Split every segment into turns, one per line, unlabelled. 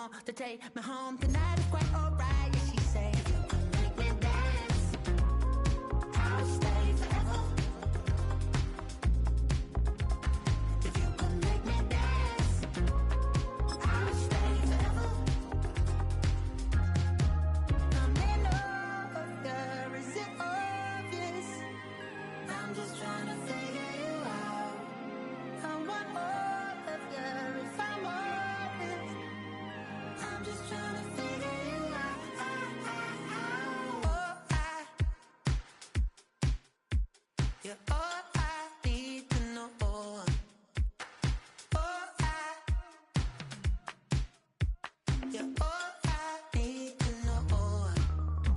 want to take me home tonight is quite alright. Yeah, she say, if you can make me dance, I'll stay forever. If you can make me dance, I'll stay forever. I'm in love, yeah, is it obvious? I'm just trying to figure you out. I want all of you if I'm honest. I'm just trying to figure you out. Oh, you're all I need to know. Oh, you're all I need to know.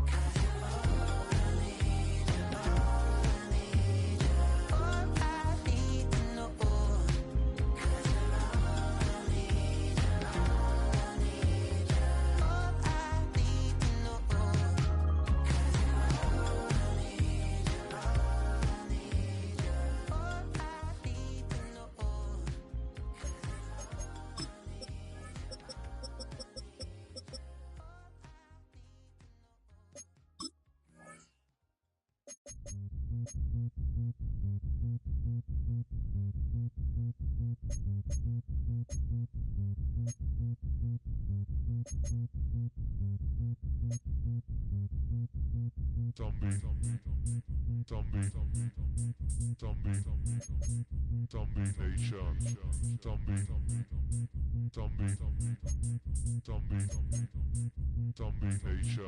'Cause you're all I need, you're all I need, you're all I need to know. 'Cause you're all I need, you're all I need, you're all I need to know. 'Cause you're all I need, you're all I need, you're all I need to know. 'Cause you're all I need,
Zombie Nation, Zombie Nation.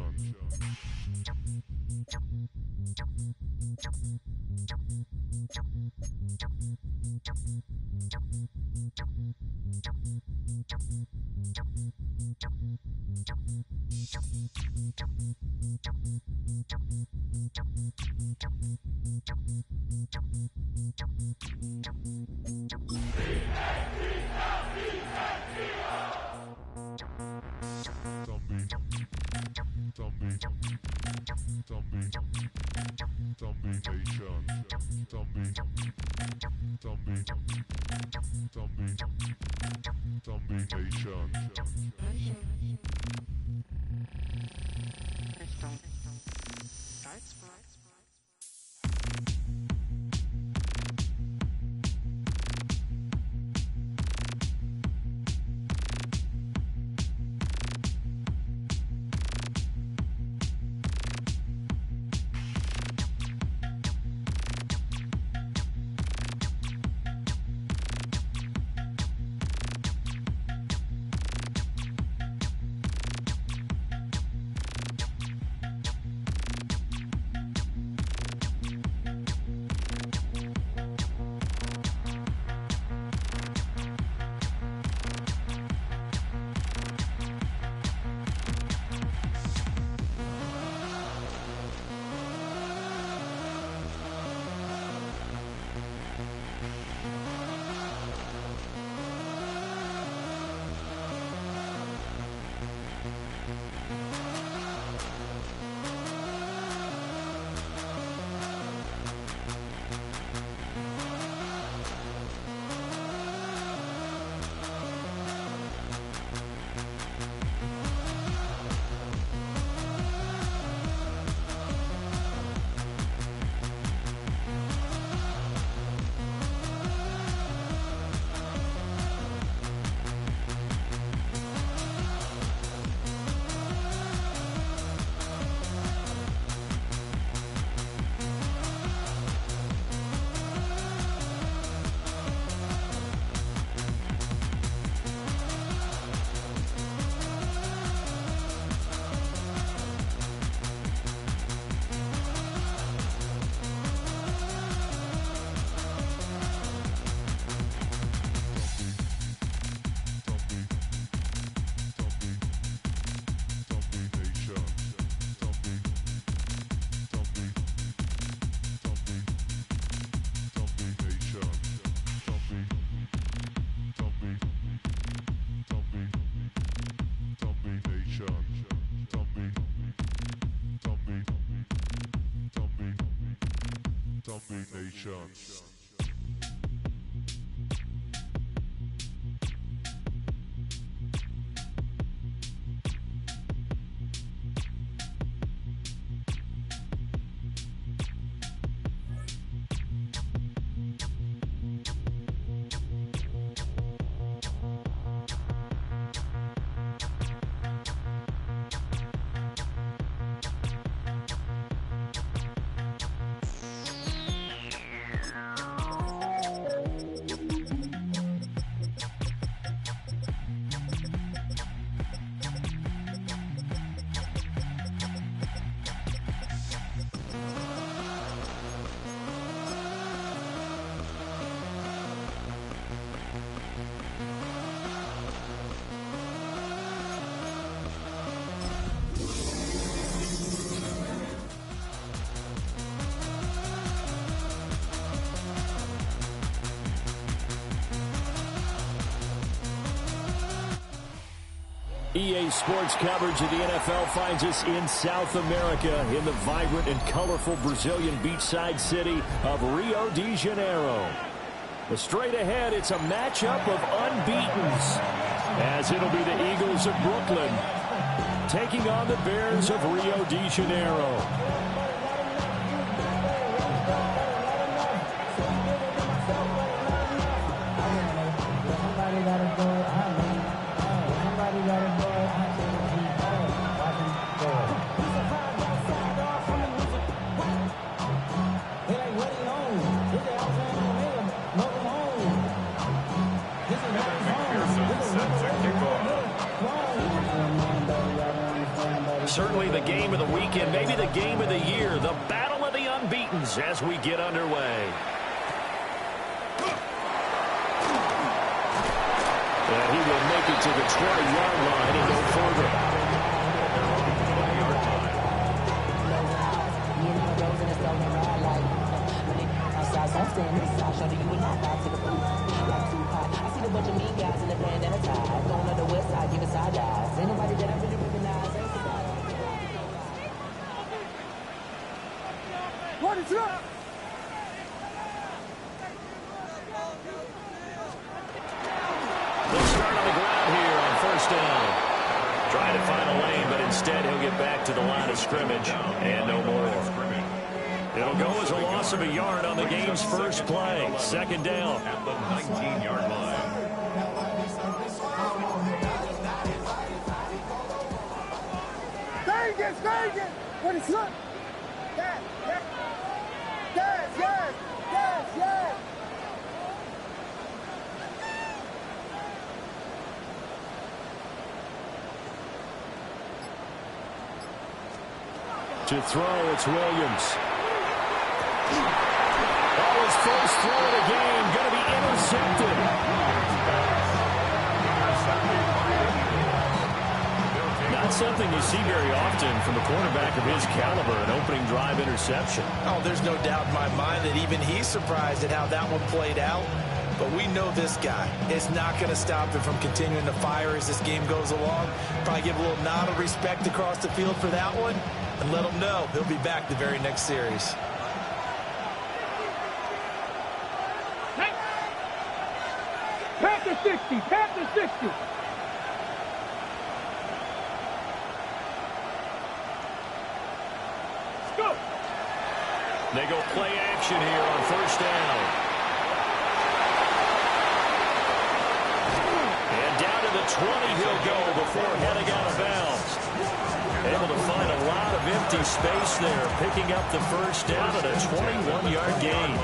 Nation.
EA Sports coverage of the NFL finds us in South America in the vibrant and colorful Brazilian beachside city of Rio de Janeiro. But straight ahead, it's a matchup of unbeatens, as it'll be the Eagles of Brooklyn taking on the Bears of Rio de Janeiro. Certainly the game of the weekend, maybe the game of the year, the battle of the unbeatens as we get underway. And he will make it to the 20-yard line and go further.
What is up?
They'll start on the ground here on first down. Trying to find a lane, but instead he'll get back to the line of scrimmage and no more. It'll go as a loss of a yard on the game's first play. Second down.
At the 19-yard line.
Vegas! What is up? Yes!
To throw, it's Williams. Oh, his first throw of the game, going to be intercepted. Not something you see very often from a quarterback of his caliber, an opening drive interception.
Oh, there's no doubt in my mind that even he's surprised at how that one played out. But we know this guy is not going to stop him from continuing to fire as this game goes along. Probably give a little nod of respect across the field for that one and let him know he'll be back the very next series.
Panther 60! Panther 60! Go!
They go play action here on first down. And down to the 20 he'll go before heading out of bounds. Able to find a lot of empty space there, picking up the first down at a 21-yard gain.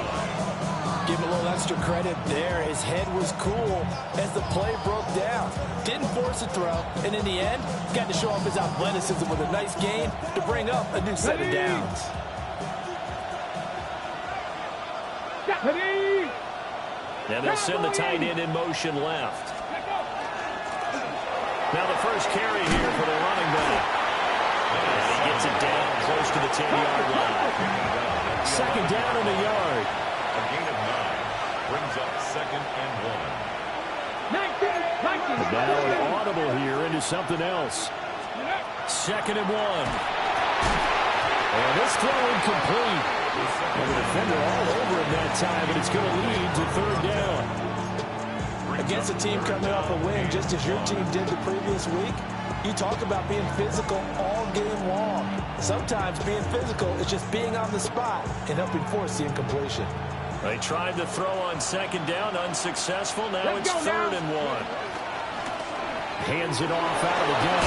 Give him a little extra credit there. His head was cool as the play broke down. Didn't force a throw, and in the end, got to show off his athleticism with a nice gain to bring up a new set of downs.
And they'll send the tight end in motion left. Now the first carry here for the running back. And he gets it down close to the 10-yard line. Second down in the yard.
A gain of 9 brings up 2nd and 1.
But now an audible here into something else. 2nd and 1. And this throw incomplete. And the defender all over him that time, but it's going to lead to third down.
Against a team coming off a win, just as your team did the previous week, you talk about being physical all game long. Sometimes being physical is just being on the spot and helping force the incompletion.
They tried to throw on second down, unsuccessful. Now it's 3rd and 1. Hands it off out of the gun.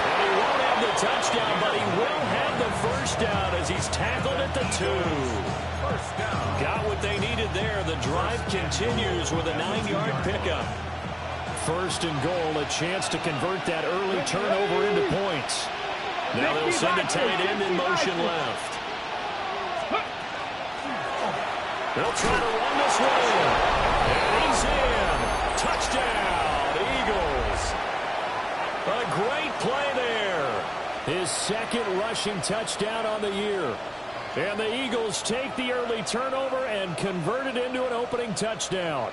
And he won't have the touchdown, but he will have the first down as he's tackled at the 2.
First down.
Got what they needed there. The drive continues with a 9-yard pickup. 1st and goal, a chance to convert that early turnover into points. Now they'll send a tight end in motion left. They'll try to run this one. And he's in. Touchdown, Eagles. A great play there. His 2nd rushing touchdown on the year. And the Eagles take the early turnover and convert it into an opening touchdown.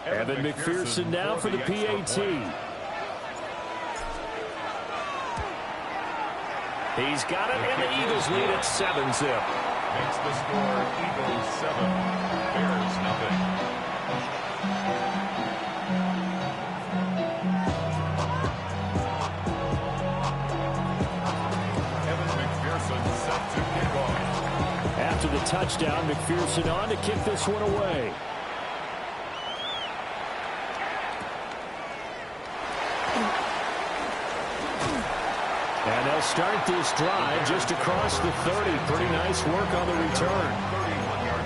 Evan McPherson now for the PAT. He's got it, and the Eagles lead at 7-zip.
Makes the score Eagles 7, Bears nothing. Evan McPherson set to kick off.
After the touchdown, McPherson on to kick this one away. And they'll start this drive just across the 30. Pretty nice work on the return.
31-yard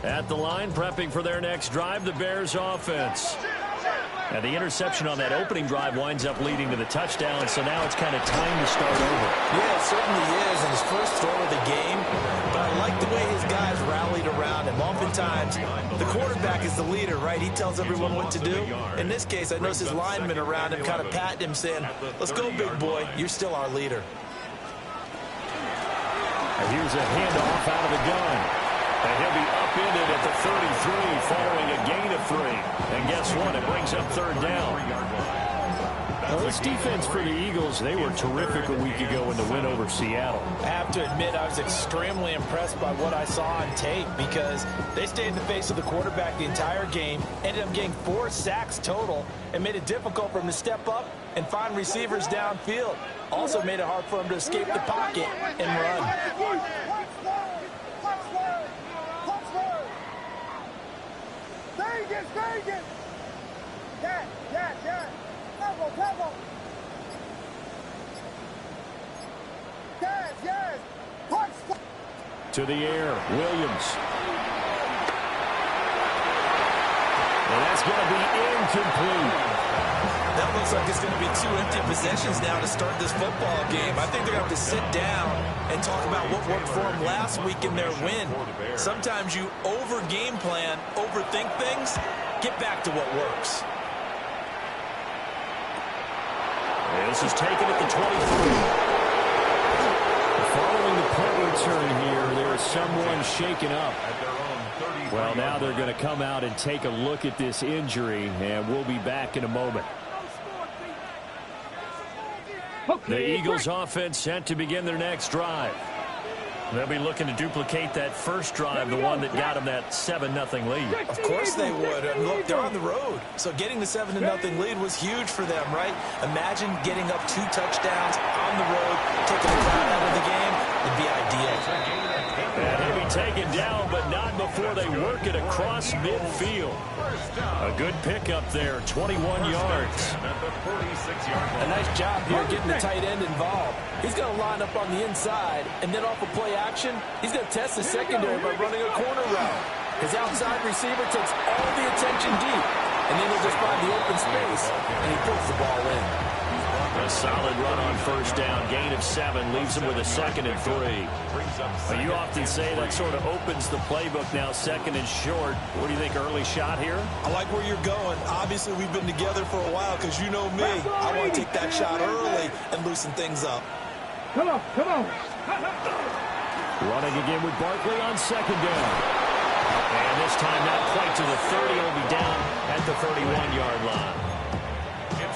line.
At the line, prepping for their next drive, the Bears offense. Now, the interception on that opening drive winds up leading to the touchdown, so now it's kind of time to start over.
Yeah, it certainly is, and his first throw of the game. But I like the way his guys rallied around him. Oftentimes, the quarterback is the leader, right? He tells everyone what to do. In this case, I noticed his linemen around him kind of patting him, saying, let's go, big boy. You're still our leader.
And here's a handoff out of the gun. And he'll be upended at the 33 following a gain of 3. And guess what? It brings up third down. Well, this defense for the Eagles, they were terrific a week ago in the win over Seattle.
I have to admit, I was extremely impressed by what I saw on tape because they stayed in the face of the quarterback the entire game, ended up getting 4 sacks total, and made it difficult for him to step up and find receivers downfield. Also made it hard for him to escape the pocket and run.
Vegas! Yeah. Level. Yes. Punch.
To the air, Williams. And that's going to be incomplete.
That looks like it's going to be 2 empty possessions now to start this football game. I think they're going to have to sit down and talk about what worked for them last week in their win. Sometimes you over-game plan, overthink things, get back to what works.
This is taken at the 23. Following the punt return here, there is someone shaken up. Well, now they're going to come out and take a look at this injury, and we'll be back in a moment. The Eagles offense set to begin their next drive. They'll be looking to duplicate that first drive, the one that got them that 7-0 lead.
Of course they would. And look, they're on the road. So getting the 7-0 lead was huge for them, right? Imagine getting up 2 touchdowns on the road, taking the crowd out of the game. It'd be ideal.
And he'll be taken down, but not before they work it across midfield. A good pickup there, 21 yards.
A nice job here getting the tight end involved. He's going to line up on the inside, and then off of play action, he's going to test the secondary by running a corner route. His outside receiver takes all the attention deep, and then he'll just find the open space, and he puts the ball in.
A solid run on first down. Gain of 7 leaves him with a 2nd and 3. But you often say that sort of opens the playbook now, 2nd and short. What do you think, early shot here?
I like where you're going. Obviously, we've been together for a while because you know me. I want to take that shot early and loosen things up.
Come on.
Running again with Barkley on 2nd down. And this time not quite to the 30. He'll be down at the 31-yard line.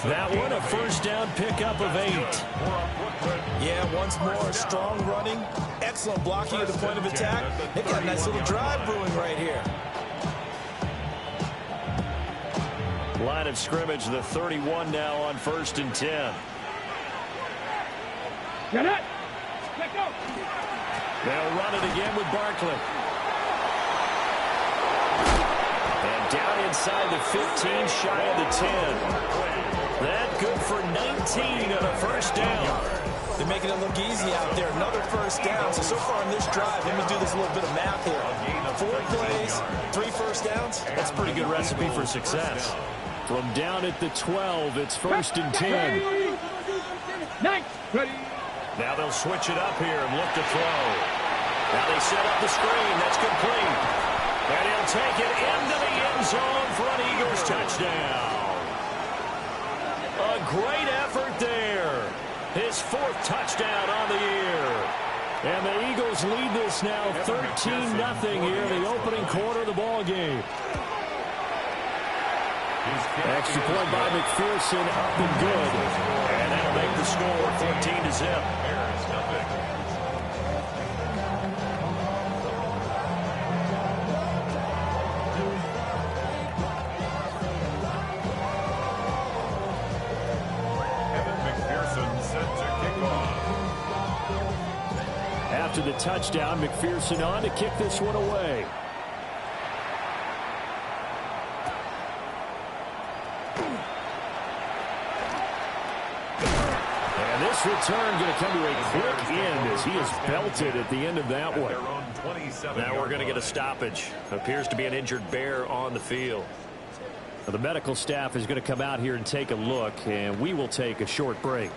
That one, a first down pickup of 8.
Yeah, once more, strong running, excellent blocking at the point of attack. They've got a nice little drive brewing right here.
Line of scrimmage, the 31 now on 1st and 10.
Get it. Let go.
They'll run it again with Barkley. And down inside the 15, shy of the 10. That good for 19 on a first down.
They're making it look easy out there. Another first down. So far in this drive, let me do this little bit of math here. 4 plays, 3 first downs.
That's a pretty good recipe for success. From down at the 12, it's 1st and 10. Now they'll switch it up here and look to throw. Now they set up the screen. That's complete. And he'll take it into the end zone for an Eagles touchdown. A great effort there. His 4th touchdown on the year. And the Eagles lead this now 13-0 here in the opening quarter of the ball game. Extra point by McPherson, up and good. And that'll make the score 14-0. After the touchdown, McPherson on to kick this one away. And this return going to come to a quick end as he is belted at the end of that one. Now we're going to get a stoppage. Appears to be an injured Bear on the field. Now the medical staff is going to come out here and take a look, and we will take a short break.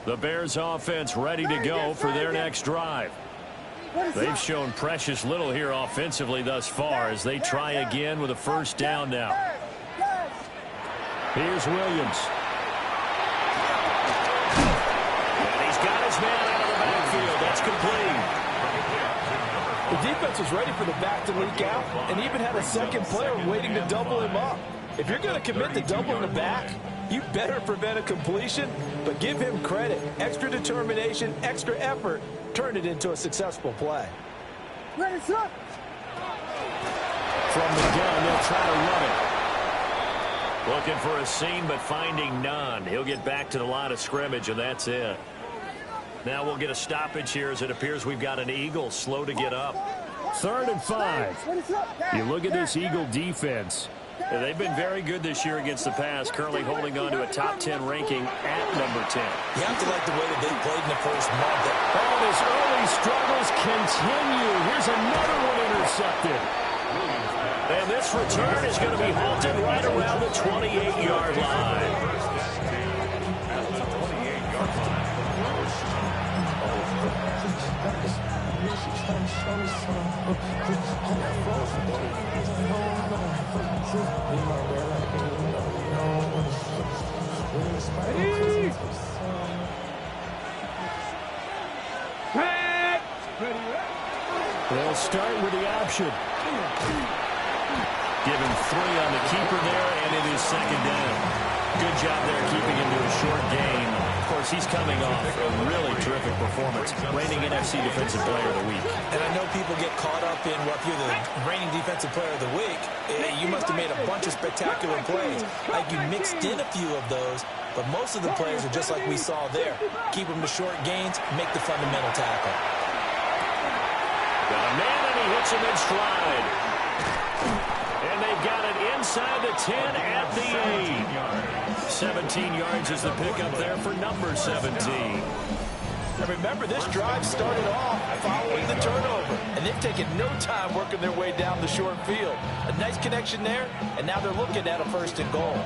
The Bears offense ready to go for their next drive. They've shown precious little here offensively thus far as they try again with a first down now. Here's Williams. And he's got his man out of the backfield. That's complete.
The defense was ready for the back to leak out and even had a second player waiting to double him up. If you're going to commit to doubling the back, you better prevent a completion, but give him credit. Extra determination, extra effort, turned it into a successful play.
Ready, set.
From the gun, they'll try to run it. Looking for a seam, but finding none. He'll get back to the line of scrimmage, and that's it. Now we'll get a stoppage here as it appears we've got an Eagle slow to get up. 3rd and 5. You look at this Eagle defense. They've been very good this year against the pass, currently holding on to a top 10 ranking at number 10.
You have to like the way that they played in the first month.
Oh, his early struggles continue. Here's another one intercepted. And this return is going to be halted right around the 28-yard line. They'll start with the option. Give him 3 on the keeper there, and it is 2nd down. Good job there keeping him to a short game. Of course, he's coming off a really terrific performance, reigning NFC Defensive Player of the Week.
And I know people get caught up in, well, if you're the reigning Defensive Player of the Week, you must have made a bunch of spectacular plays. Like you mixed in a few of those, but most of the plays are just like we saw there. Keep them to short gains, make the fundamental tackle.
Got a man, and he hits him in stride. And they've got it inside the 10 at the 8. 17 yards is the pickup there for number 17.
And remember, this drive started off following the turnover, and they've taken no time working their way down the short field. A nice connection there, and now they're looking at a 1st and goal.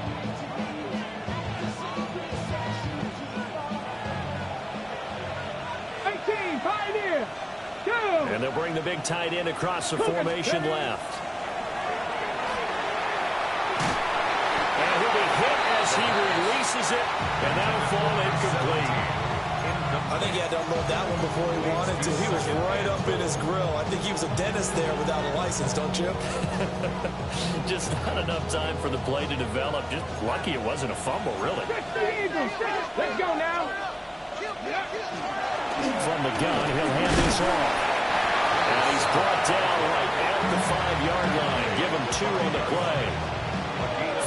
Pioneer.
And they'll bring the big tight end across the formation left. And he'll be hit as he releases it, and that'll fall incomplete.
I think he had to unload that one before he wanted to. He was right up in his grill. I think he was a dentist there without a license, don't you?
Just not enough time for the play to develop. Just lucky it wasn't a fumble, really.
Let's go now.
From the gun, he'll hand this off. And he's brought down right at the 5-yard line. Give him 2 on the play.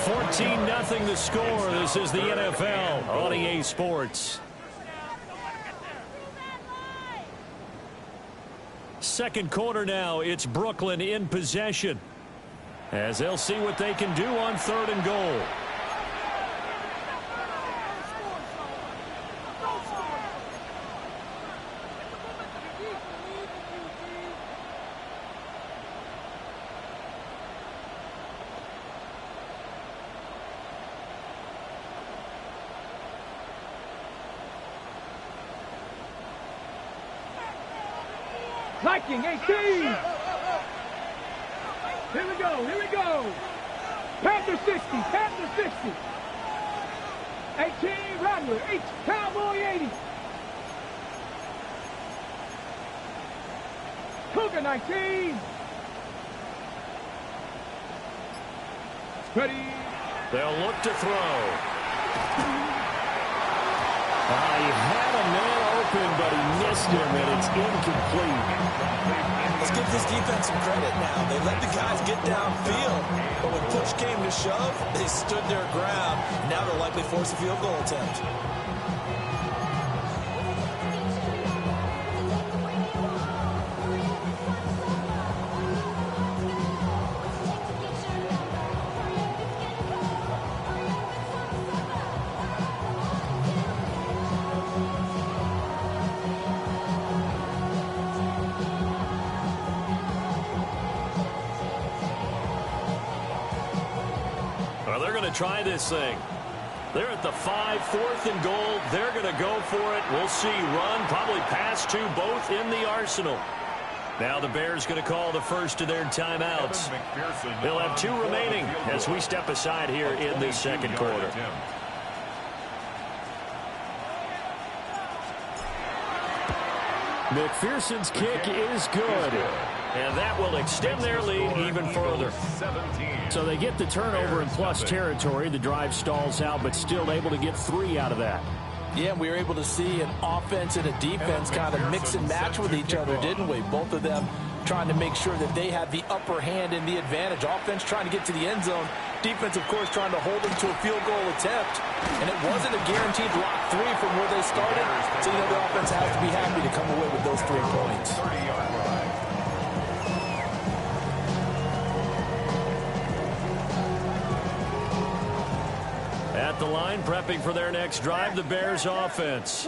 14-0 the score. This is the NFL on EA Sports. Second quarter now. It's Brooklyn in possession, as they'll see what they can do on 3rd and goal.
Liking 18. Here we go. Here we go. Panther 60. Panther 60. 18. Rattler. 8. Cowboy 80. Cougar 19. Ready.
They'll look to throw. He had a man open, but he missed him, and it's incomplete.
Let's give this defense some credit now. They let the guys get downfield, but when push came to shove, they stood their ground. Now they'll likely force a field goal attempt.
They're going to try this thing. They're at the 5, 4th and goal. They're going to go for it. We'll see. Run, probably pass two, both in the arsenal. Now the Bears going to call the first of their timeouts. They'll have 2 remaining as we step aside here in this second quarter. McPherson's kick is good. And that will extend their lead even further. So they get the turnover in plus territory. The drive stalls out, but still able to get 3 out of that.
Yeah, we were able to see an offense and a defense kind of mix and match with each other, didn't we? Both of them trying to make sure that they have the upper hand and the advantage. Offense trying to get to the end zone. Defense, of course, trying to hold them to a field goal attempt. And it wasn't a guaranteed lock 3 from where they started. So, you know, the offense has to be happy to come away with those 3 points.
30-yard line.
At the line, prepping for their next drive, the Bears offense.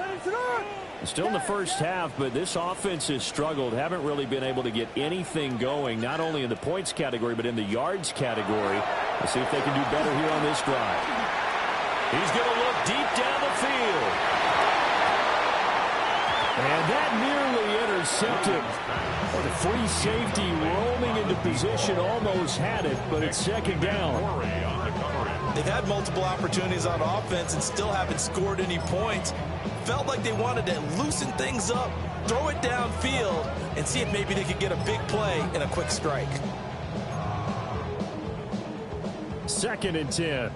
Still in the first half, but this offense has struggled. Haven't really been able to get anything going, not only in the points category, but in the yards category. Let's see if they can do better here on this drive. He's going to look deep down the field. And that nearly intercepted. The free safety roaming into position almost had it, but it's second down.
They've had multiple opportunities on offense and still haven't scored any points. Felt like they wanted to loosen things up, throw it downfield, and see if maybe they could get a big play and a quick strike.
2nd and 10.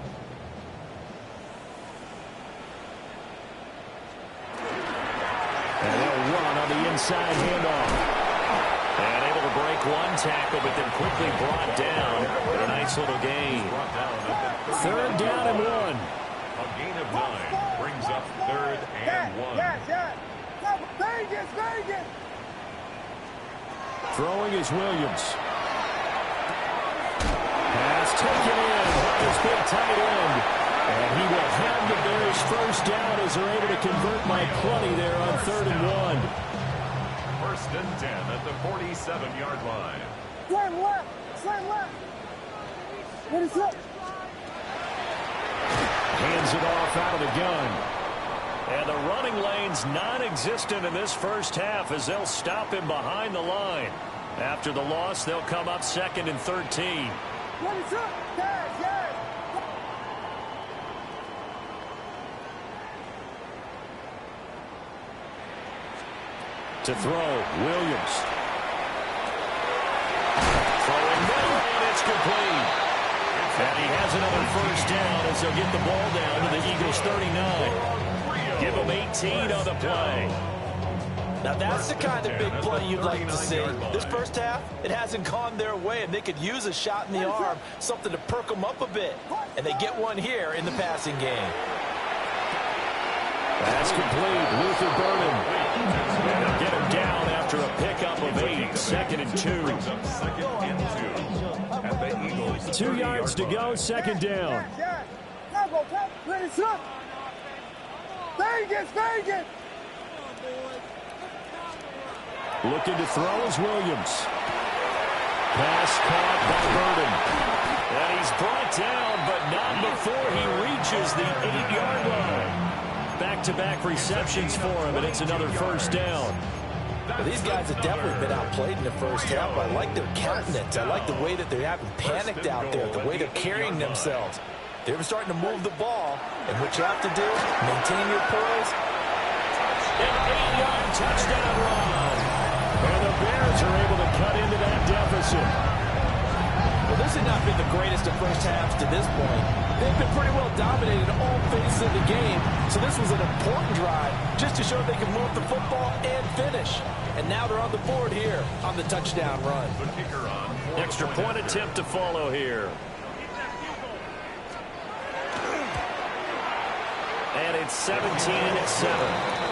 And they'll run on the inside handoff. And able to break one tackle, but then quickly brought down. A nice little gain. 3rd down and 1.
A gain of 9 brings up 3rd and 1.
Vegas.
Throwing is Williams. Pass taken in. His big tight end. And he will have the Bears first down as they're able to convert by plenty there on 3rd and 1.
1st and 10 at the 47-yard line.
Slam left. What is up?
Hands it off out of the gun. And the running lane's non-existent in this first half as they'll stop him behind the line. After the loss, they'll come up 2nd and 13.
What is up? Yeah.
To throw, Williams. Throwing middle, and it's complete. And he has another first down as they'll get the ball down to the Eagles 39. Give them 18 on the play.
Now that's the kind of big play you'd like to see. This first half, it hasn't gone their way, and they could use a shot in the arm, something to perk them up a bit. And they get one here in the passing game.
That's complete. Luther Burden. And they'll get him down after a pickup of 8. 2nd and 2.
2nd and 2. At the Eagles.
2 yards to go. 2nd down.
Vegas.
Looking to throw is Williams. Pass caught by Burden. And he's brought down, but not before he reaches the 8-yard line. Back-to-back receptions for him, and it's another first down.
Well, these guys have definitely been outplayed in the first half. I like their countenance. I like the way that they haven't panicked out there, the way they're carrying themselves. They're starting to move the ball, and what you have to do, maintain your poise.
An 8-yard touchdown run. And the Bears are able to cut into that deficit.
Well, this has not been the greatest of first halves to this point. They've been pretty well dominated in all phases of the game, so this was an important drive just to show they can move the football and finish. And now they're on the board here on the touchdown run.
Extra point attempt to follow here. And it's 17-7.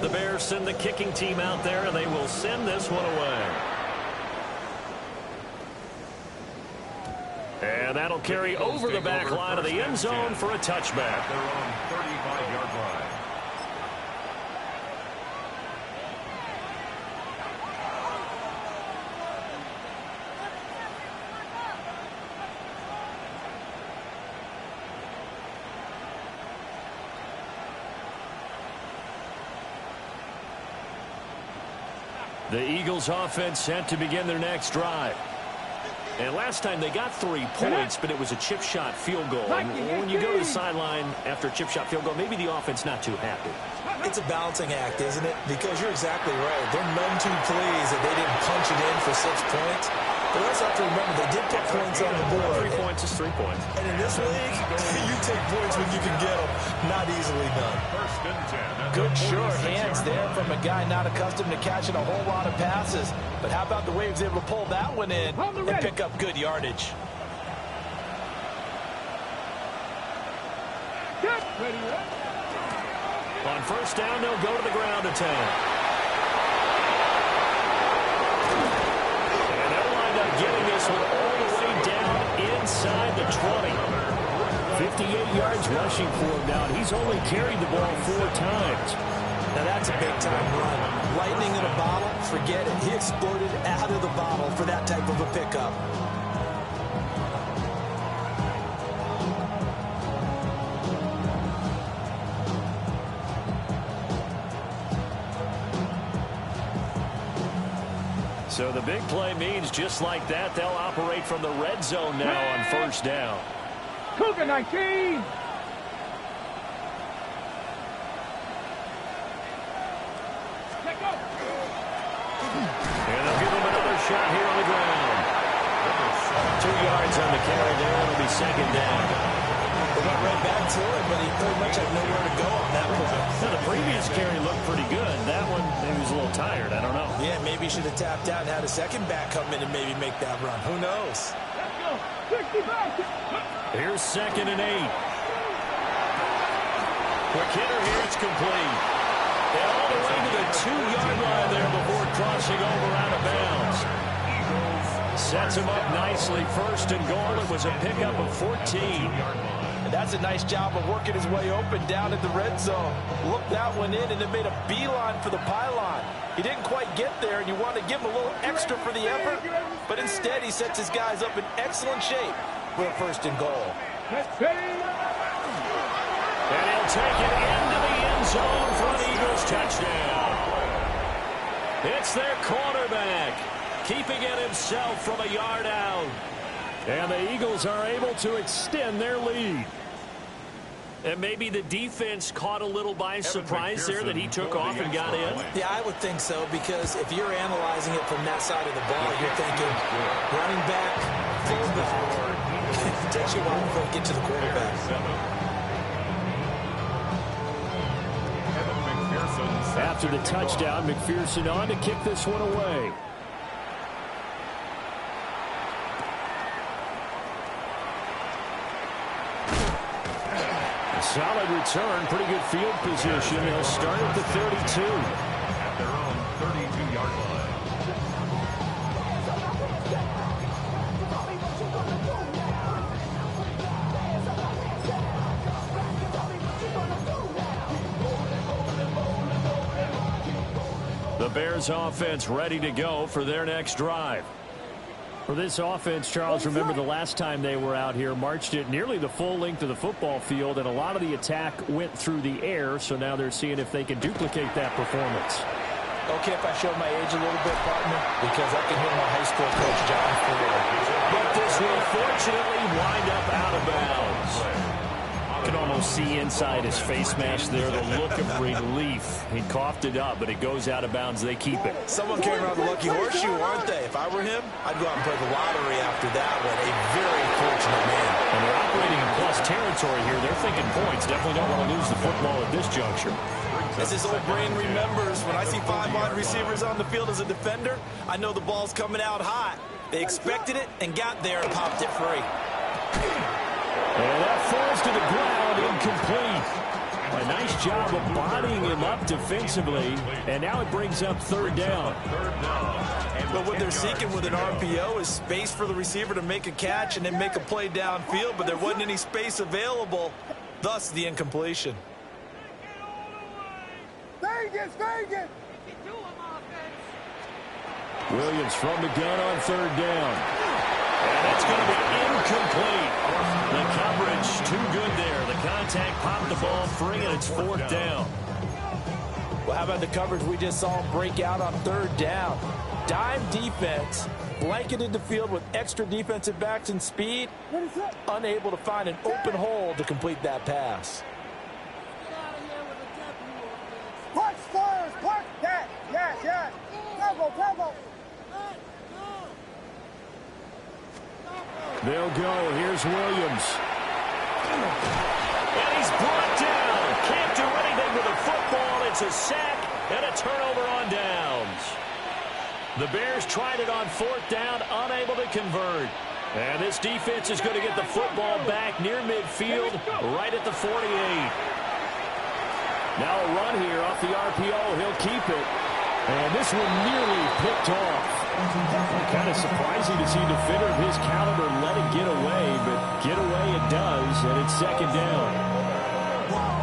The Bears send the kicking team out there, and they will send this one away. And that'll carry over the back line of the end zone for a touchback.
Their own 35-yard line.
The Eagles offense set to begin their next drive. And last time they got 3 points, but it was a chip shot field goal. And when you go to the sideline after a chip shot field goal, maybe the offense not too happy.
It's a balancing act, isn't it? Because you're exactly right. They're none too pleased that they didn't punch it in for 6 points. But also have to remember, they did put points on the board.
3 points is 3 points.
And in this league, you take points when you can get them. Not easily done.
First and 10.
Good sure hands there from a guy not accustomed to catching a whole lot of passes. But how about the way he was able to pull that one in and pick up good yardage?
On first down, they'll go to the ground attack. And they'll wind up getting this one all the way down inside the 20. 58 yards rushing for him now. He's only carried the ball 4 times.
Now that's a big-time run. Lightning in a bottle, forget it. He exploded out of the bottle for that type of a pickup.
So the big play means just like that, they'll operate from the red zone now on first down.
Cougar 19.
And they'll give him another shot here on the ground. 2 yards on the carry there. It'll be second down.
They went right back to it, but he pretty much had nowhere to go on that play.
Now, the previous carry looked pretty good. That one, maybe he was a little tired. I don't know.
Yeah, maybe he should have tapped out and had a second back come in and maybe make that run. Who knows?
Here's second and 8. Quick hitter here. It's complete. And all the way to the 2-yard line there before crossing over out of bounds. Sets him up nicely. First and goal. It was a pickup of 14.
And that's a nice job of working his way open down in the red zone. Looked that one in and then made a beeline for the pylon. He didn't quite get there, and you want to give him a little extra for the effort. But instead, he sets his guys up in excellent shape for a first and goal.
And he'll take it into the end zone for an Eagles touchdown. It's their quarterback, keeping it himself from a yard out. And the Eagles are able to extend their lead. And maybe the defense caught a little by surprise there that he took off and got in.
Yeah, I would think so, because if you're analyzing it from that side of the ball, you're thinking running back, fullback. It takes you a while before you get to the quarterback.
After the touchdown, McPherson on to kick this one away. A solid return, pretty good field position. They'll start at the 32.
At their own 32-yard line.
Bears offense ready to go for their next drive. For this offense, Charles, remember the last time they were out here, marched it nearly the full length of the football field, and a lot of the attack went through the air, so now they're seeing if they can duplicate that performance.
Okay, if I show my age a little bit, partner, because I can hear my high school coach, John Ford.
But this will fortunately wind up out of bounds. You can almost see inside his face mask there the look of relief. He coughed it up, but it goes out of bounds. They keep it.
Someone came around the lucky horseshoe, aren't they? If I were him, I'd go out and play the lottery after that one. A very fortunate man.
And they're operating in plus territory here. They're thinking points. Definitely don't want to lose the football at this juncture.
As his old brain remembers, when I see 5 wide receivers on the field as a defender, I know the ball's coming out hot. They expected it and got there and popped it free.
And that falls to the ground, incomplete. A nice job of bodying him up defensively, and now it brings up third down.
But what they're seeking with an RPO is space for the receiver to make a catch and then make a play downfield, but there wasn't any space available, thus the incompletion.
Vegas!
Williams from the gun on third down. And that's going to be incomplete. The coverage too good there. The contact popped the ball free, and it's fourth down.
Well, how about the coverage we just saw him break out on third down? Dime defense, blanketed the field with extra defensive backs and speed, unable to find an open hole to complete that pass.
Punch stars, punch that. Yes. Tempo.
They'll go. Here's Williams. And he's brought down. Can't do anything with the football. It's a sack and a turnover on downs. The Bears tried it on fourth down, unable to convert. And this defense is going to get the football back near midfield, right at the 48. Now a run here off the RPO. He'll keep it. And this one nearly picked off. Kind of surprising to see a defender of his caliber let it get away, but get away it does, and it's second down.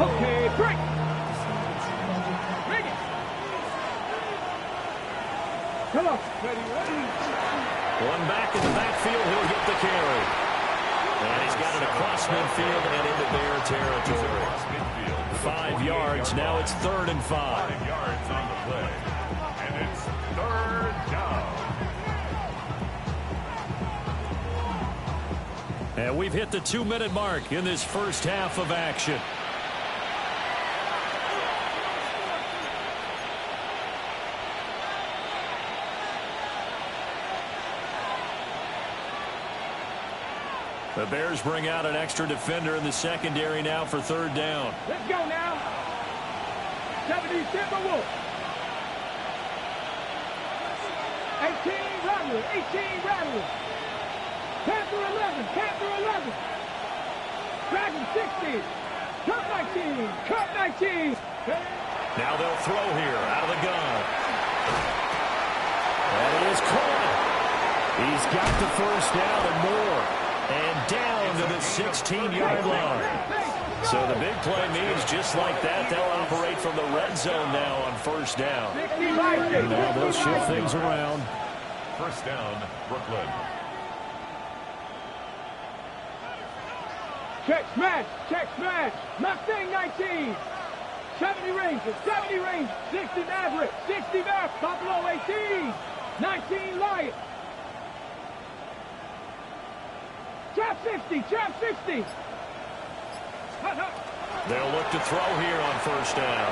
Okay, break. Bring it. Come on. Ready.
One back in the backfield, he'll get the carry. And he's got it across midfield and into Bear territory. 5 yards, now it's 3rd and 5.
5 yards on the play. And it's third down.
And we've hit the 2-minute mark in this first half of action. The Bears bring out an extra defender in the secondary now for third down.
Let's go now. 70 Timberwolf. 18 Rattler. Panther 11. Dragon 60. Cut 19.
Now they'll throw here out of the gun. And it is caught. He's got the first down and more. And down to the 16-yard line. So the big play means just like that, they'll operate from the red zone now on first down. Now they'll shift things around.
First down, Brooklyn.
Check smash. Mustang 19. 70 Rangers. 60 Maverick. Buffalo 18. 19 Lions. Trap 60.
They'll look to throw here on first down.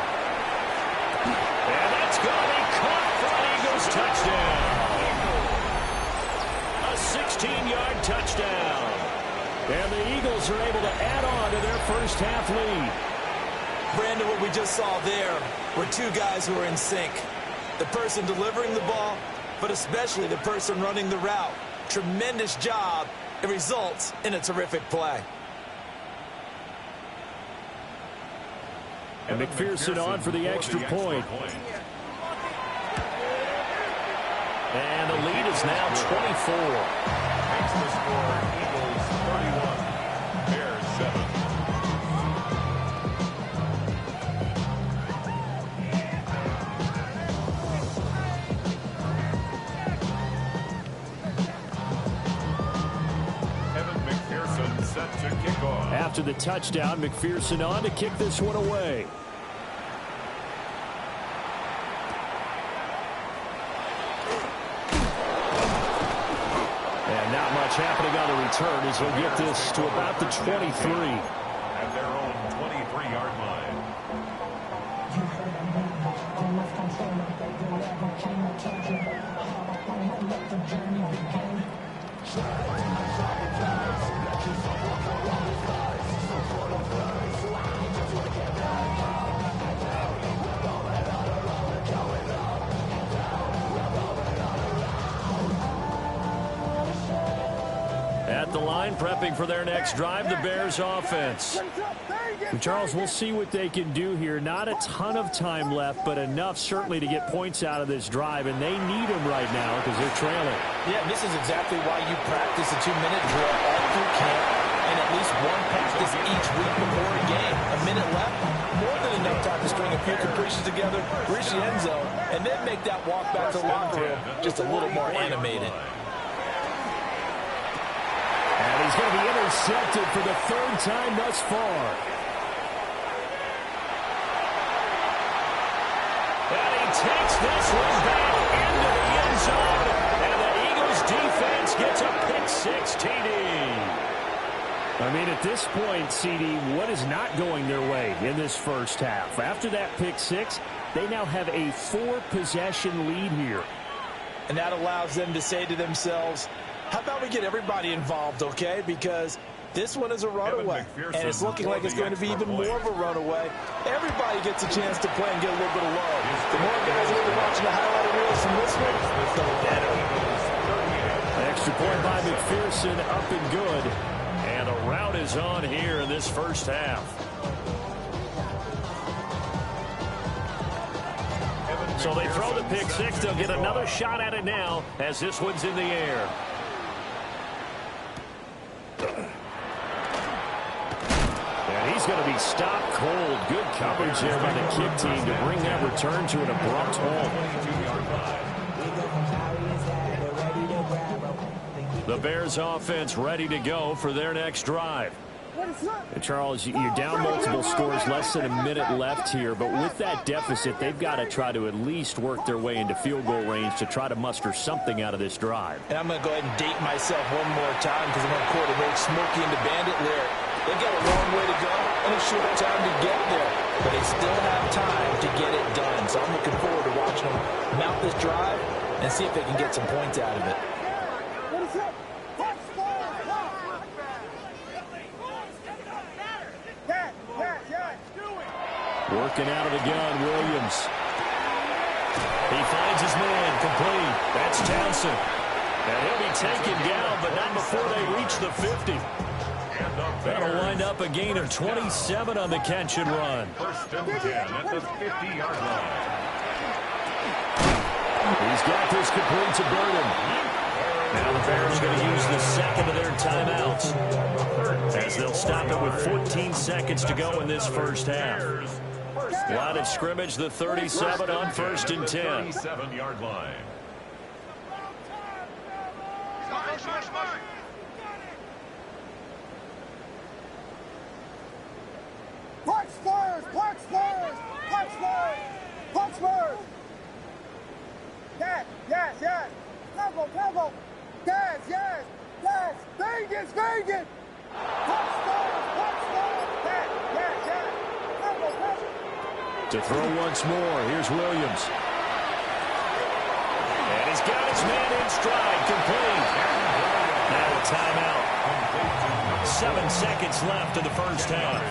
And that's going to be caught for an Eagles touchdown. A 16-yard touchdown. And the Eagles are able to add on to their first half lead.
Brandon, what we just saw there were two guys who are in sync. The person delivering the ball, but especially the person running the route. Tremendous job. It results in a terrific play.
And McPherson on for the extra point. And the lead is now 24.
Makes the score Eagles 31, Bears 7.
After the touchdown, McPherson on to kick this one away. And not much happening on the return as he'll get this to about the 23.
At their own 23-yard line.
At the line, prepping for their next drive, the Bears offense. And Charles, we'll see what they can do here. Not a ton of time left, but enough certainly to get points out of this drive, and they need them right now because they're trailing.
Yeah, this is exactly why you practice a 2-minute drill all through camp and at least one practice each week before a game. A minute left, more than enough time to string a few caprices together, reach the end zone, and then make that walk back to the locker room just a little more animated.
And he's going to be intercepted for the third time thus far. And he takes this one back into the end zone. And the Eagles defense gets a pick-6 TD. I mean, at this point, CD, what is not going their way in this first half? After that pick-6, they now have a 4-possession lead here.
And that allows them to say to themselves, how about we get everybody involved, okay? Because this one is a runaway, and it's looking like it's going to be even more of a runaway. Everybody gets a chance to play and get a little bit of love. The more guys that are watching the highlight reels from this one, the better.
Extra point by McPherson, up and good. And a rout is on here in this first half. So they throw the pick-6. They'll get another shot at it now as this one's in the air. And he's going to be stopped cold. Good coverage there by the kick team to bring that return to an abrupt halt. The Bears offense ready to go for their next drive. And Charles, you're down multiple scores, less than a minute left here, but with that deficit, they've got to try to at least work their way into field goal range to try to muster something out of this drive.
And I'm going to go ahead and date myself one more time because I'm going to quote a very Smokey and the Bandit lyric. They've got a long way to go and a short time to get there, but they still have time to get it done. So I'm looking forward to watching them mount this drive and see if they can get some points out of it.
Working out of the gun, Williams. He finds his man, complete. That's Townsend. And he'll be taken down, but not before they reach the 50. That'll wind up a gain of 27 on the catch and run.
First and 10 at the 50-yard line.
He's got this complete to Burden. Now the Bears are going to use the second of their timeouts as they'll stop it with 14 seconds to go in this first half. Line of scrimmage, the 37 on first and 10.
37-yard line.
Punch first! Punch first! Punch first! Punch first! Yes, yes, yes! Temple, temple! Yes, yes, yes! Vegas, Vegas! Punch first! Punch first! Yes, yes, yes! Temple, temple!
To throw once more, here's Williams. And he's got his man in stride, complete. Now a timeout. 7 seconds left in the first half.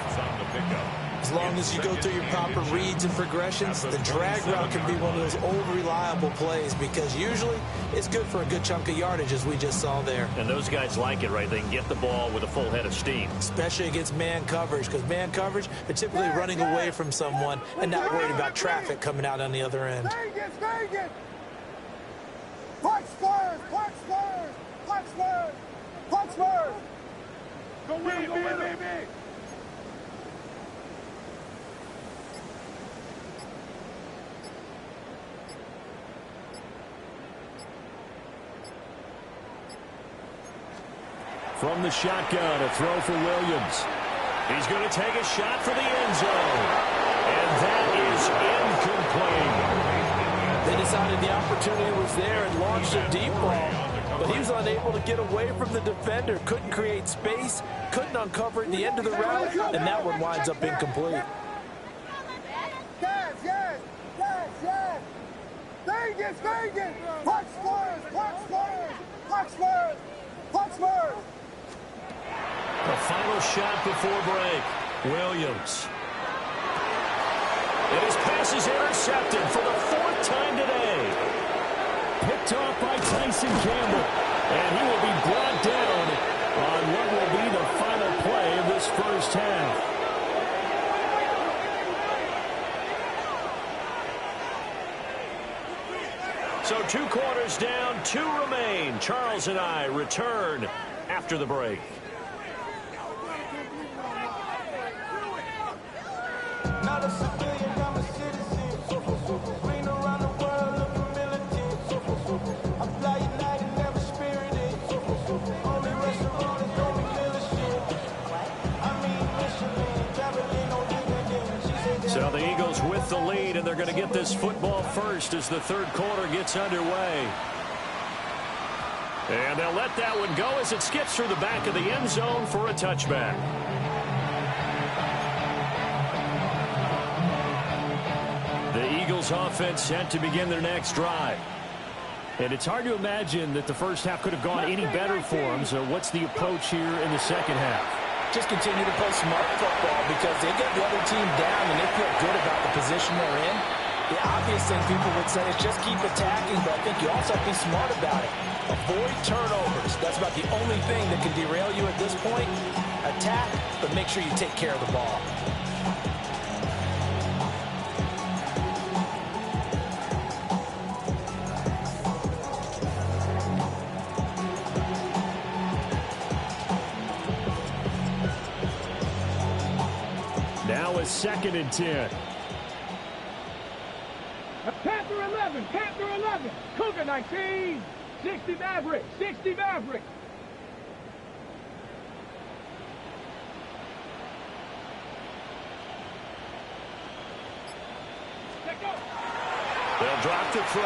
As long as you go through your proper reads and progressions, the drag route can be one of those old reliable plays because usually it's good for a good chunk of yardage as we just saw there.
And those guys like it, right? They can get the ball with a full head of steam.
Especially against man coverage because man coverage, they're typically running away from someone and not worried about traffic coming out on the other end.
Vegas, Vegas! Punch first! Punch first! Punch first! Punch first! Go win, go win, baby!
From the shotgun, a throw for Williams. He's going to take a shot for the end zone. And that is incomplete.
They decided the opportunity was there and launched a deep ball, but he was unable to get away from the defender. Couldn't create space, couldn't uncover at the end of the route, and that one winds up incomplete.
Yes, yes, yes, yes. Vegas, Vegas. Punch Spurs, punch Spurs, punch Spurs, punch Spurs.
The final shot before break. Williams. And his pass is intercepted for the 4th time today. Picked off by Tyson Campbell. And he will be brought down on what will be the final play of this first half. So 2 quarters down, 2 remain. Charles and I return after the break.
Not a civilian, I'm a citizen. Been around the world looking militant. I fly United, never spirited. Only restaurant is only militant. I mean Michelin, traveling on dividends.
So the Eagles with the lead, and they're going to get this football first as the 3rd quarter gets underway. And they'll let that one go as it skips through the back of the end zone for a touchback. The Eagles offense set to begin their next drive. And it's hard to imagine that the first half could have gone any better for them. So what's the approach here in the second half?
Just continue to play smart football because they get the other team down and they feel good about the position they're in. The obvious thing people would say is just keep attacking, but I think you also have to be smart about it. Avoid turnovers. That's about the only thing that can derail you at this point. Attack, but make sure you take care of the ball.
Now a 2nd and 10.
Panther 11, Panther 11, Cougar 19, 60 Maverick, 60 Maverick.
They'll drop the throw.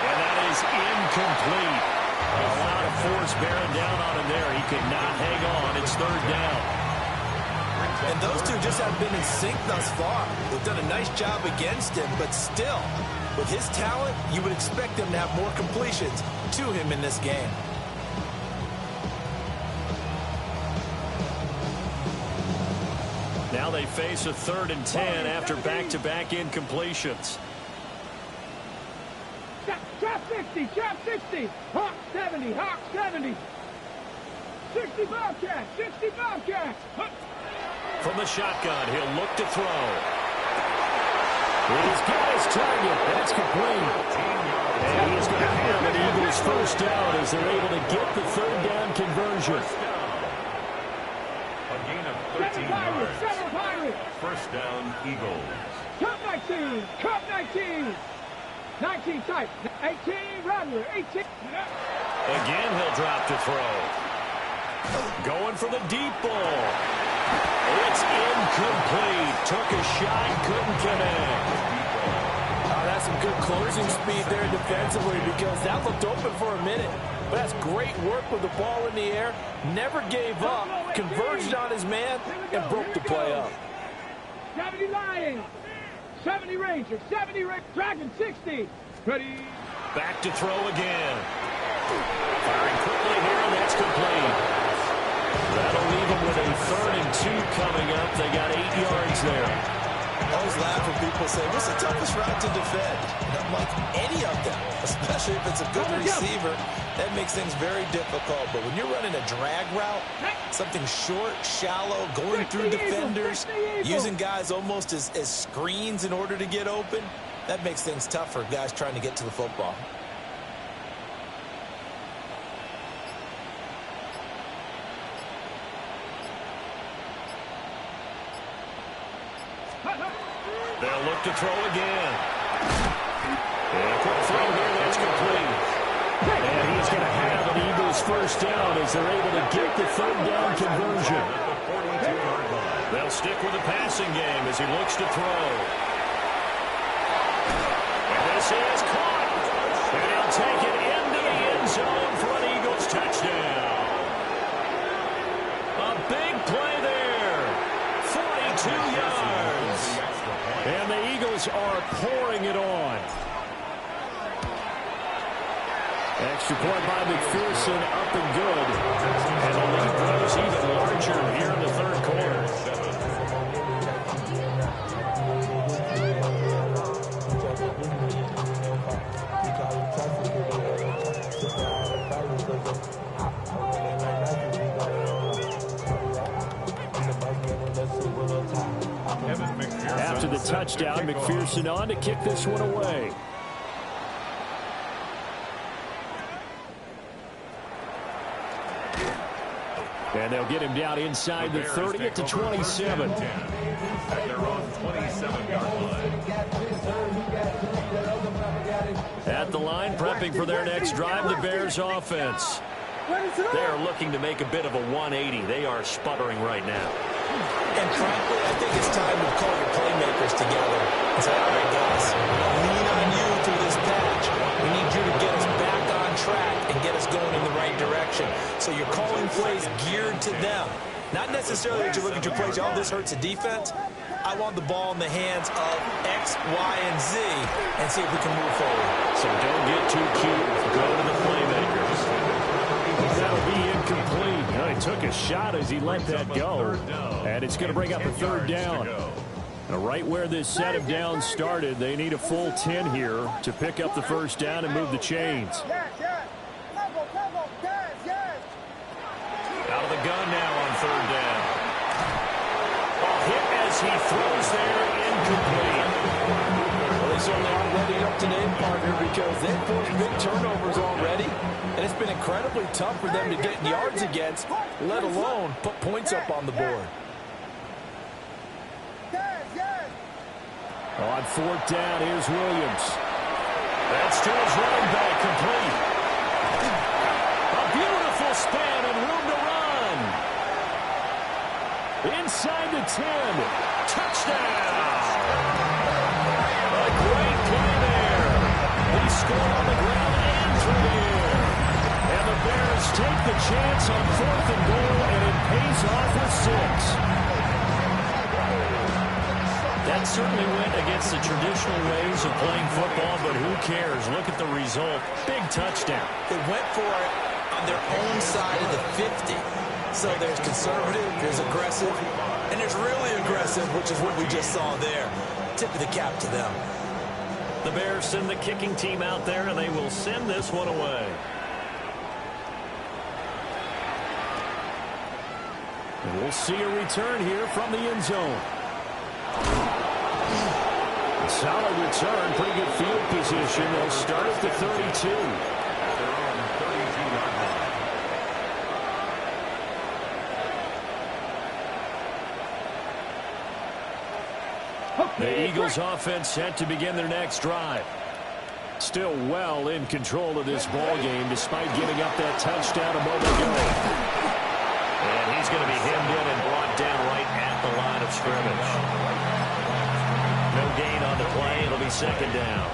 And that is incomplete. A lot of force bearing down on him there. He could not hang on. It's 3rd down.
And those two just have been in sync thus far. They've done a nice job against him, but still, with his talent, you would expect him to have more completions to him in this game.
Now they face a 3rd and 10 after back-to-back incompletions.
Drop 60, drop 60, Hawk 70, Hawk 70. 60 Bobcats, 60 Bobcats.
From the shotgun, he'll look to throw. He's got his target. That's complete. And he's going to have an Eagles first down as they're able to get the 3rd down conversion.
A gain of 13 yards. First down, Eagles.
Cup 19, Cup 19. 19 tight, 18 Rattler, 18.
Again, he'll drop to throw. Going for the deep ball. It's incomplete. Took a shot, couldn't connect.
Oh, that's some good closing speed there defensively because that looked open for a minute. But that's great work with the ball in the air. Never gave up, converged on his man, and broke the play up.
70 Lions, 70 Rangers, 70 Dragon, 60. Ready.
Back to throw again. Firing quickly here, and that's complete. That'll leave them with a 3rd and 2 coming up. They got 8 yards there.
I always laugh when people say, what's the toughest route to defend? And I'm like, any of them, especially if it's a good receiver. That makes things very difficult. But when you're running a drag route, something short, shallow, going through defenders, using guys almost as screens in order to get open, that makes things tough for guys trying to get to the football.
They'll look to throw again. And a quick throw here, that's complete. And he's going to have an Eagles first down as they're able to get the third down conversion. They'll stick with the passing game as he looks to throw. And this is caught. And he'll take it into the end zone for an Eagles touchdown. A big play there. 42 yards. And the Eagles are pouring it on. Extra point by McPherson, up and good. And the lead grows even larger here in the third quarter. After the touchdown, McPherson on to kick this one away. And they'll get him down inside the 30 at the 27.
At their own 27-yard line.
At the line, prepping for their next drive, the Bears offense. They are looking to make a bit of a 180. They are sputtering right now.
And frankly, I think it's time to call your playmakers together and say, all right, guys, we're going to lean on you through this patch. We need you to get us back on track and get us going in the right direction. So you're calling plays geared to them. Not necessarily that you look at your plays, oh, this hurts the defense. I want the ball in the hands of X, Y, and Z and see if we can move forward.
So don't get too cute. Go to the playmakers. That'll be incomplete. He took a shot as he let that go. And it's going to bring up a third down. Now, right where this set of downs started, they need a full 10 here to pick up the first down and move the chains. Out of the gun now on third down. Hit as he throws there, incomplete.
Well, they certainly aren't ready up to date, partner, because they've forced big turnovers already, and it's been incredibly tough for them to get yards against, let alone put points up on the board.
On fourth down, here's Williams. That's to his running back, complete. A beautiful span and room to run. Inside the 10. Touchdown. A great play there. He scored on the ground and through the air. And the Bears take the chance on fourth and goal, and it pays off with 6. That certainly went against the traditional ways of playing football, but who cares? Look at the result. Big touchdown.
They went for it on their own side of the 50. So there's conservative, there's aggressive, and there's really aggressive, which is what we just saw there. Tip of the cap to them.
The Bears send the kicking team out there, and they will send this one away. And we'll see a return here from the end zone. Solid return, pretty good field position. They'll start at the 32. The Eagles offense set to begin their next drive. Still well in control of this ball game despite giving up that touchdown a moment ago. And he's going to be hemmed in and brought down right at the line of scrimmage. No gain on the play. It'll be second down.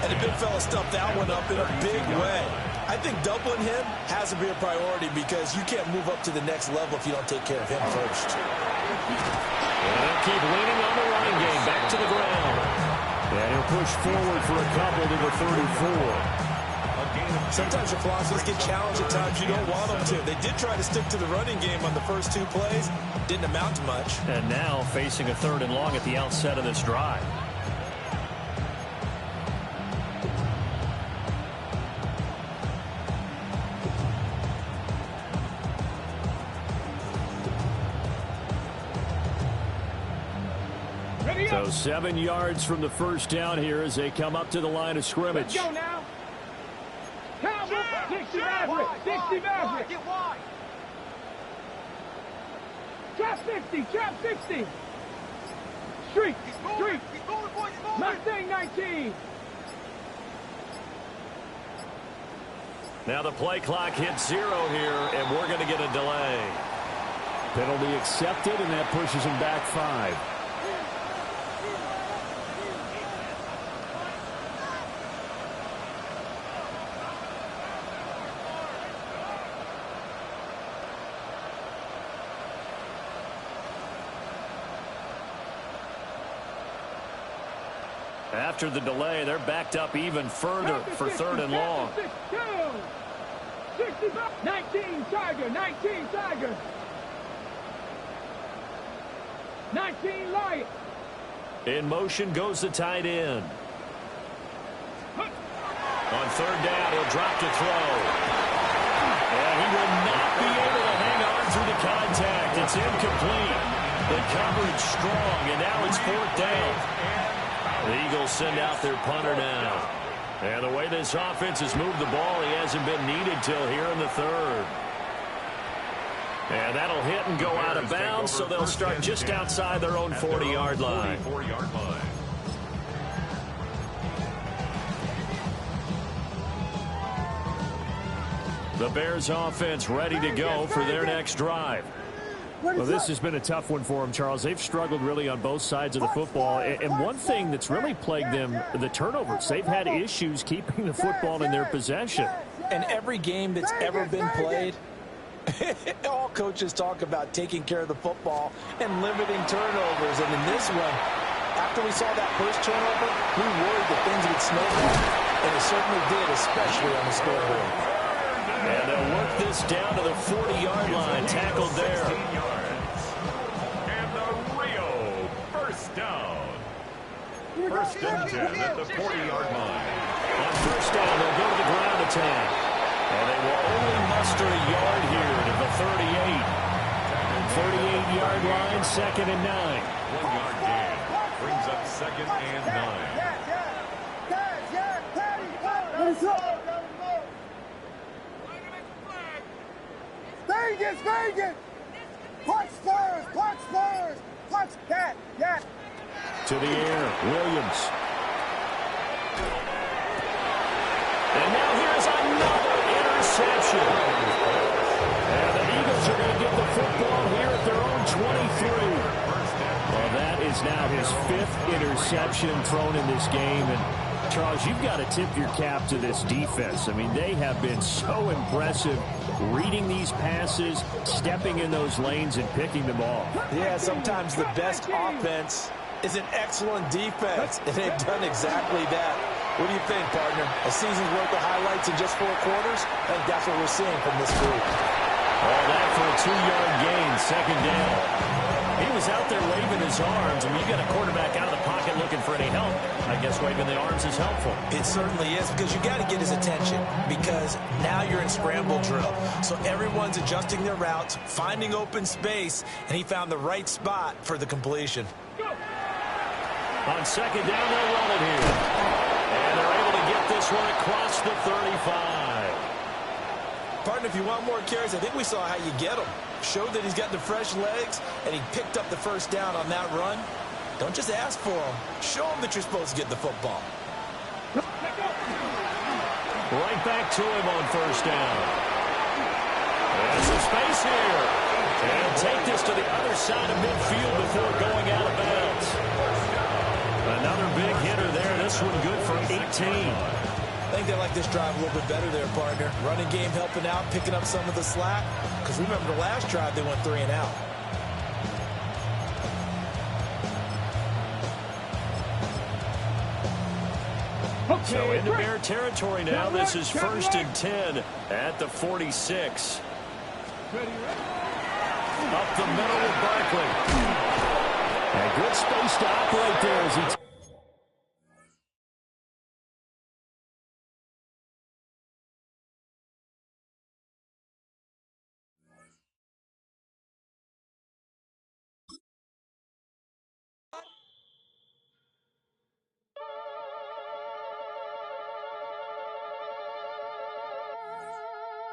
And the big fella stuffed that one up in a big way. I think doubling him has to be a priority because you can't move up to the next level if you don't take care of him first.
And they'll keep leaning on the running game. Back to the ground. And he'll push forward for a couple to the 34.
Sometimes your philosophies get challenged at times you don't want them to. They did try to stick to the running game on the first two plays. Didn't amount to much.
And now facing a third and long at the outset of this drive. So 7 yards from the first down here as they come up to the line of scrimmage.
Let's go now. Cowboy, 60 Maverick, 60 Maverick.
Get wide.
Trap 60, trap 60. Streak, streak.
He's going, boys, he's going.
Mustang 19.
Now the play clock hits 0 here, and we're going to get a delay.
Penalty accepted, and that pushes him back 5.
After the delay, they're backed up even further for 3rd and long.
19 Tiger, 19 Tiger. 19 Lion.
In motion goes the tight end. On 3rd down, he'll drop to throw. And he will not be able to hang on through the contact. It's incomplete. The coverage strong, and now it's 4th down. The Eagles send out their punter now. And the way this offense has moved the ball, he hasn't been needed till here in the 3rd. And that'll hit and go out of bounds, so they'll start just outside their own 40-yard line. The Bears offense ready to go for their next drive.
Well, this has been a tough one for them, Charles. They've struggled really on both sides of the football. And one thing that's really plagued them, the turnovers. They've had issues keeping the football in their possession.
And every game that's ever been played, all coaches talk about taking care of the football and limiting turnovers. And in this one, after we saw that first turnover, we worried that things would snowball. And it certainly did, especially on the scoreboard.
And they'll work this down to the 40-yard line. Tackled there.
And the Rio first down. 1st and 10 at the 40-yard line.
On 1st down, they'll go to the ground attack. And they will only muster a yard here to the 38. 38-yard line, 2nd and 9.
1-yard gain brings up 2nd and 9.
Vegas, Vegas! Punch Spurs, punch Spurs, punch that, yeah.
To the air, Williams. And now here's another interception. And the Eagles are going to get the football here at their own 23. Well, that is now his 5th interception thrown in this game. And Charles, you've got to tip your cap to this defense. I mean, they have been so impressive reading these passes, stepping in those lanes, and picking them off.
Yeah, sometimes the best offense is an excellent defense, and they've done exactly that. What do you think, partner? A season's worth of highlights in just 4 quarters? I think that's what we're seeing from this group.
All that for a 2-yard gain, 2nd down. He was out there waving his arms. I mean, you got a quarterback out of the pocket looking for any help. I guess waving the arms is helpful.
It certainly is, because you got to get his attention, because now you're in scramble drill. So everyone's adjusting their routes, finding open space, and he found the right spot for the completion.
On 2nd down, they'll run it here. And they're able to get this one across the 35.
Partner, if you want more carries, I think we saw how you get them. Showed that he's got the fresh legs, and he picked up the 1st down on that run. Don't just ask for him. Show him that you're supposed to get the football.
Right back to him on 1st down. There's some space here. And take this to the other side of midfield before going out of bounds. Another big hitter there. This one good for 18.
I think they like this drive a little bit better there, partner. Running game helping out, picking up some of the slack. Because remember the last drive, they went 3 and out.
Okay,
So into Bear territory now. This is 1st and 10 at the 46. Up the middle with Barkley. And good space to operate there as he